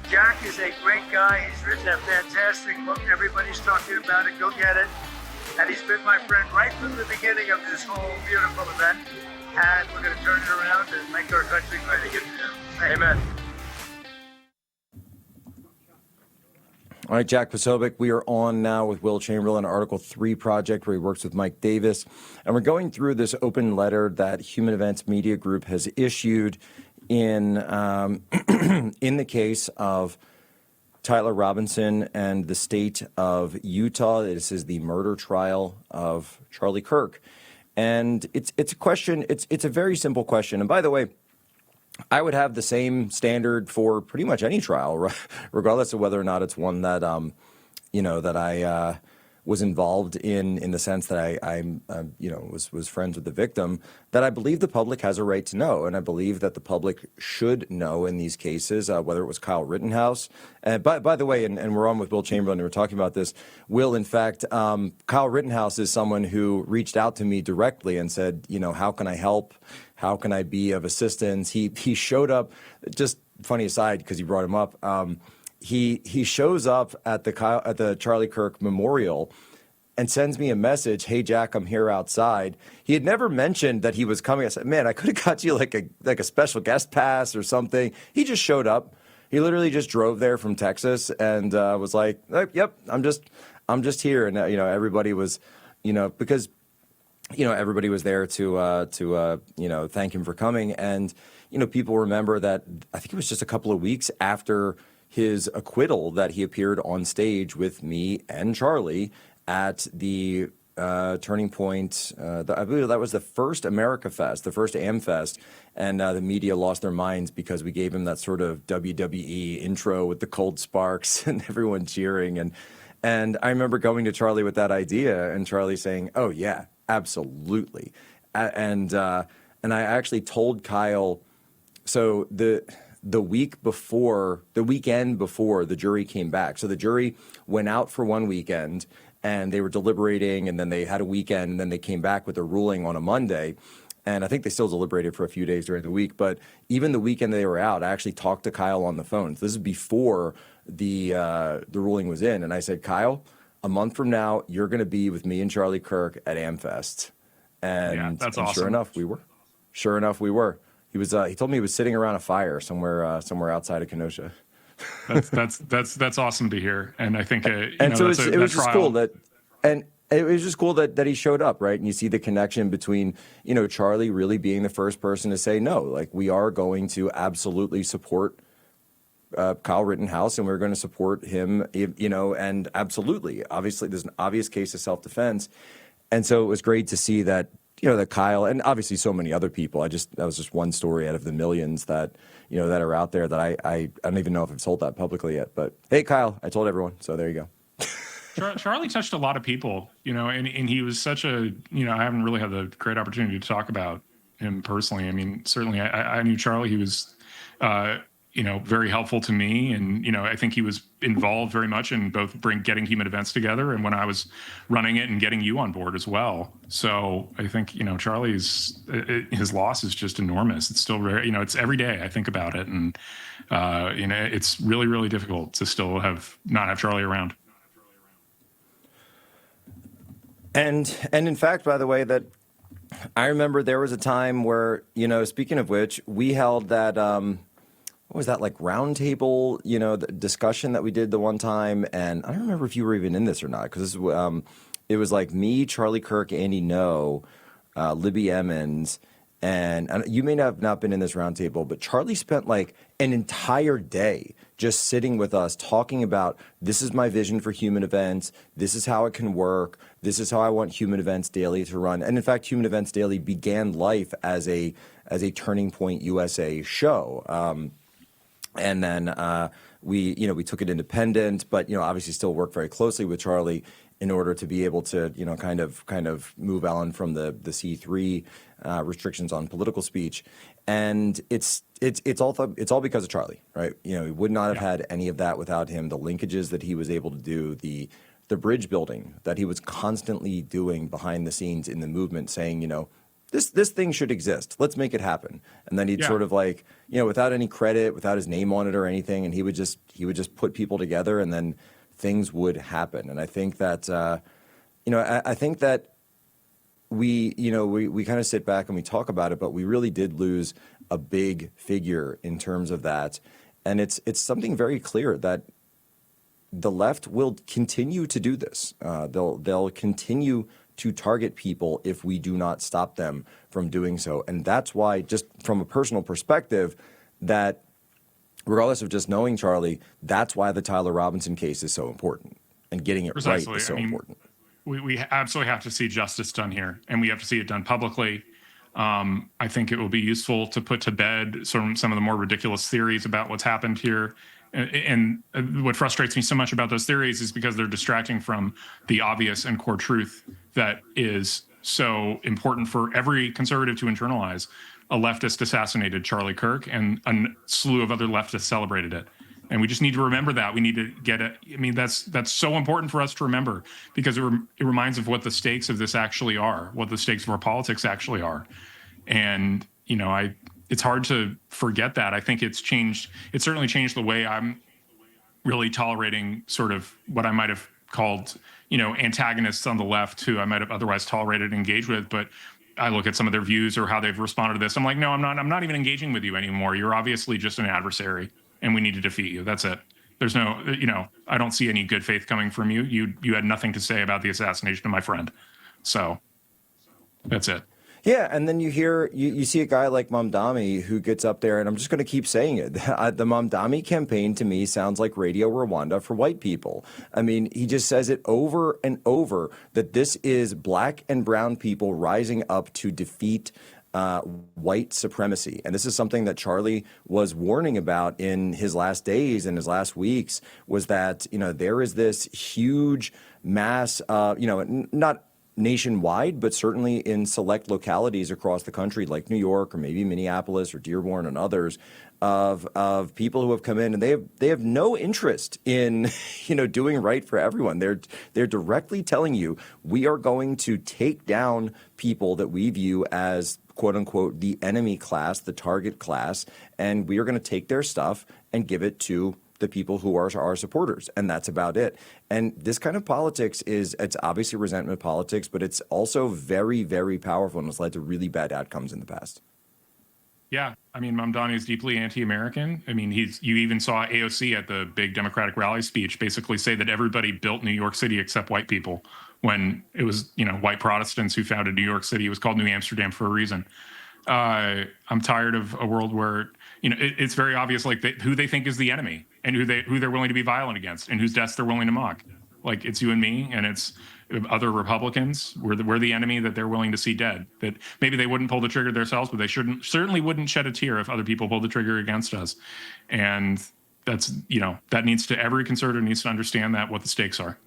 Jack is a great guy. He's written a fantastic book. Everybody's talking about it. Go get it. And he's been my friend right from the beginning of this whole beautiful event. And we're going to turn it around and make our country great again. Amen. All right, Jack Posobiec, we are on now with Will Chamberlain, Article 3 project, where he works with Mike Davis. And we're going through this open letter that Human Events Media Group has issued in, in the case of Tyler Robinson and the state of Utah. This is the murder trial of Charlie Kirk. And it's a question, it's a very simple question. And by the way, I would have the same standard for pretty much any trial, regardless of whether or not it's one that, that I was involved in the sense that I was friends with the victim, that I believe the public has a right to know. And I believe that the public should know in these cases, whether it was Kyle Rittenhouse. By the way, and we're on with Will Chamberlain, and we're talking about this. Will, in fact, Kyle Rittenhouse is someone who reached out to me directly and said, how can I help? How can I be of assistance? He showed up, just funny aside, because you brought him up. He shows up at the Charlie Kirk Memorial and sends me a message. Hey, Jack, I'm here outside. He had never mentioned that he was coming. I said, man, I could have got you like a special guest pass or something. He just showed up. He literally just drove there from Texas and was like, yep, I'm just here. And everybody was, because everybody was there to thank him for coming. And, people remember that I think it was just a couple of weeks after his acquittal that he appeared on stage with me and Charlie at the Turning Point. I believe that was the first America Fest, the first AmFest. And the media lost their minds because we gave him that sort of WWE intro with the cold sparks and everyone cheering. And I remember going to Charlie with that idea and Charlie saying, oh, yeah. Absolutely. And I actually told Kyle, so the weekend before the jury came back. So the jury went out for one weekend and they were deliberating and then they had a weekend and then they came back with a ruling on a Monday. And I think they still deliberated for a few days during the week. But even the weekend they were out, I actually talked to Kyle on the phone. So this is before the ruling was in. And I said, Kyle, a month from now, you're going to be with me and Charlie Kirk at AmFest. And, that's and awesome. Sure enough, we were. He was. He told me he was sitting around a fire somewhere outside of Kenosha. That's awesome to hear. And I think it was just cool that he showed up, right? And you see the connection between Charlie really being the first person to say no, like we are going to absolutely support Kyle Rittenhouse, and we're going to support him, and absolutely, obviously, there's an obvious case of self-defense. And so it was great to see that, that Kyle, and obviously so many other people, that was just one story out of the millions that, that are out there that I don't even know if I've told that publicly yet. But hey, Kyle, I told everyone. So there you go. Charlie touched a lot of people, and he was such a, I haven't really had the great opportunity to talk about him personally. I mean, certainly I knew Charlie. He was, very helpful to me. And, I think he was involved very much in both getting Human Events together and when I was running it and getting you on board as well. So I think, Charlie's, his loss is just enormous. It's still very, it's every day I think about it. And, it's really, really difficult to still not have Charlie around. And in fact, by the way, that I remember there was a time where, speaking of which, we held that, what was that, like roundtable, the discussion that we did the one time. And I don't remember if you were even in this or not, because it was like me, Charlie Kirk, Andy No, Libby Emmons, and you may have not been in this roundtable, but Charlie spent like an entire day just sitting with us talking about, this is my vision for Human Events, this is how it can work, this is how I want Human Events Daily to run. And in fact, Human Events Daily began life as a Turning Point USA show. And then we took it independent, but obviously still worked very closely with Charlie in order to be able to kind of move on from the C3 restrictions on political speech. And it's all because of Charlie, right? He would not have had any of that without him. The linkages that he was able to do, the bridge building that he was constantly doing behind the scenes in the movement, saying this thing should exist. Let's make it happen. And then he'd Yeah. sort of like, without any credit, without his name on it or anything, and he would just put people together, and then things would happen. And I think that I think that we kind of sit back and we talk about it, but we really did lose a big figure in terms of that. And it's something very clear that the left will continue to do this. They'll continue to target people if we do not stop them from doing so. And that's why, just from a personal perspective, that regardless of just knowing Charlie, that's why the Tyler Robinson case is so important, and getting it Precisely. right is so important. We absolutely have to see justice done here, and we have to see it done publicly. I think it will be useful to put to bed some of the more ridiculous theories about what's happened here. And what frustrates me so much about those theories is because they're distracting from the obvious and core truth that is so important for every conservative to internalize. A leftist assassinated Charlie Kirk, and a slew of other leftists celebrated it. And we just need to remember that. We need to get it. I mean, that's so important for us to remember, because it reminds of what the stakes of this actually are, what the stakes of our politics actually are. And, it's hard to forget that. I think it's certainly changed the way I'm really tolerating sort of what I might have called, antagonists on the left who I might have otherwise tolerated and engaged with. But I look at some of their views or how they've responded to this. I'm like, no, I'm not even engaging with you anymore. You're obviously just an adversary, and we need to defeat you. That's it. There's no, I don't see any good faith coming from you. You had nothing to say about the assassination of my friend. So that's it. Yeah, and then you see a guy like Mamdani who gets up there, and I'm just going to keep saying it. The Mamdani campaign to me sounds like Radio Rwanda for white people. I mean, he just says it over and over that this is black and brown people rising up to defeat white supremacy. And this is something that Charlie was warning about in his last days and his last weeks, was that, there is this huge mass, not nationwide, but certainly in select localities across the country, like New York or maybe Minneapolis or Dearborn and others, of people who have come in, and they have no interest in doing right for everyone. They're directly telling you, we are going to take down people that we view as, quote unquote, the enemy class, the target class, and we are going to take their stuff and give it to the people who are our supporters, and that's about it. And this kind of politics it's obviously resentment politics, but it's also very, very powerful, and it's led to really bad outcomes in the past. Yeah, I mean, Mamdani is deeply anti-American. I mean, you even saw AOC at the big Democratic rally speech basically say that everybody built New York City except white people, when it was, white Protestants who founded New York City. It was called New Amsterdam for a reason. I'm tired of a world where, it's very obvious, like, who they think is the enemy, and who they're willing to be violent against, and whose deaths they're willing to mock. Like, it's you and me, and it's other Republicans. We're the enemy that they're willing to see dead. That maybe they wouldn't pull the trigger themselves, but they certainly wouldn't shed a tear if other people pulled the trigger against us. And that's, every conservative needs to understand what the stakes are.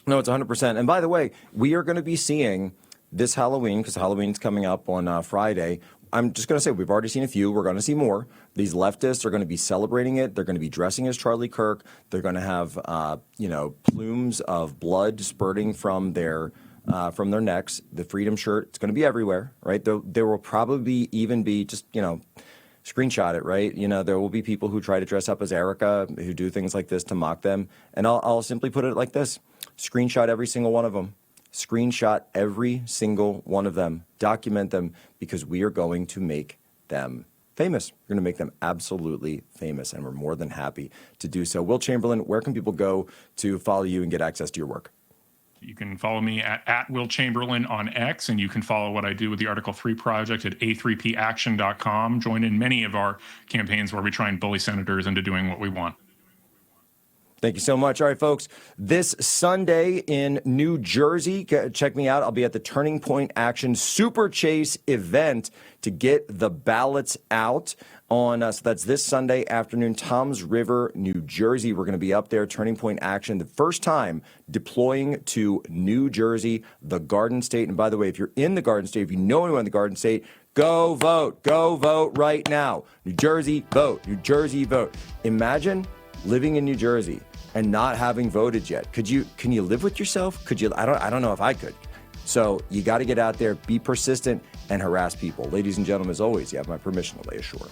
No, it's 100%. And by the way, we are going to be seeing this Halloween, because Halloween's coming up on Friday. I'm just going to say, we've already seen a few. We're going to see more. These leftists are going to be celebrating it. They're going to be dressing as Charlie Kirk. They're going to have, plumes of blood spurting from their necks. The freedom shirt, it's going to be everywhere, right? There will probably even be just, screenshot it, right? There will be people who try to dress up as Erica, who do things like this to mock them. And I'll simply put it like this. Screenshot every single one of them. Screenshot every single one of them. Document them, because we are going to make them famous. We're going to make them absolutely famous, and we're more than happy to do so. Will Chamberlain, where can people go to follow you and get access to your work? You can follow me at Will Chamberlain on X, and you can follow what I do with the Article 3 Project at a3paction.com. Join in many of our campaigns where we try and bully senators into doing what we want. Thank you so much. All right, folks, this Sunday in New Jersey, check me out. I'll be at the Turning Point Action Super Chase event to get the ballots out on, so that's this Sunday afternoon, Toms River, New Jersey. We're going to be up there, Turning Point Action, the first time deploying to New Jersey, the Garden State. And by the way, if you're in the Garden State, if you know anyone in the Garden State, go vote right now. New Jersey, vote. New Jersey, vote. Imagine living in New Jersey and not having voted yet. Can you live with yourself? Could you? I don't know if I could. So you got to get out there, be persistent, and harass people. Ladies and gentlemen, as always, you have my permission to lay ashore.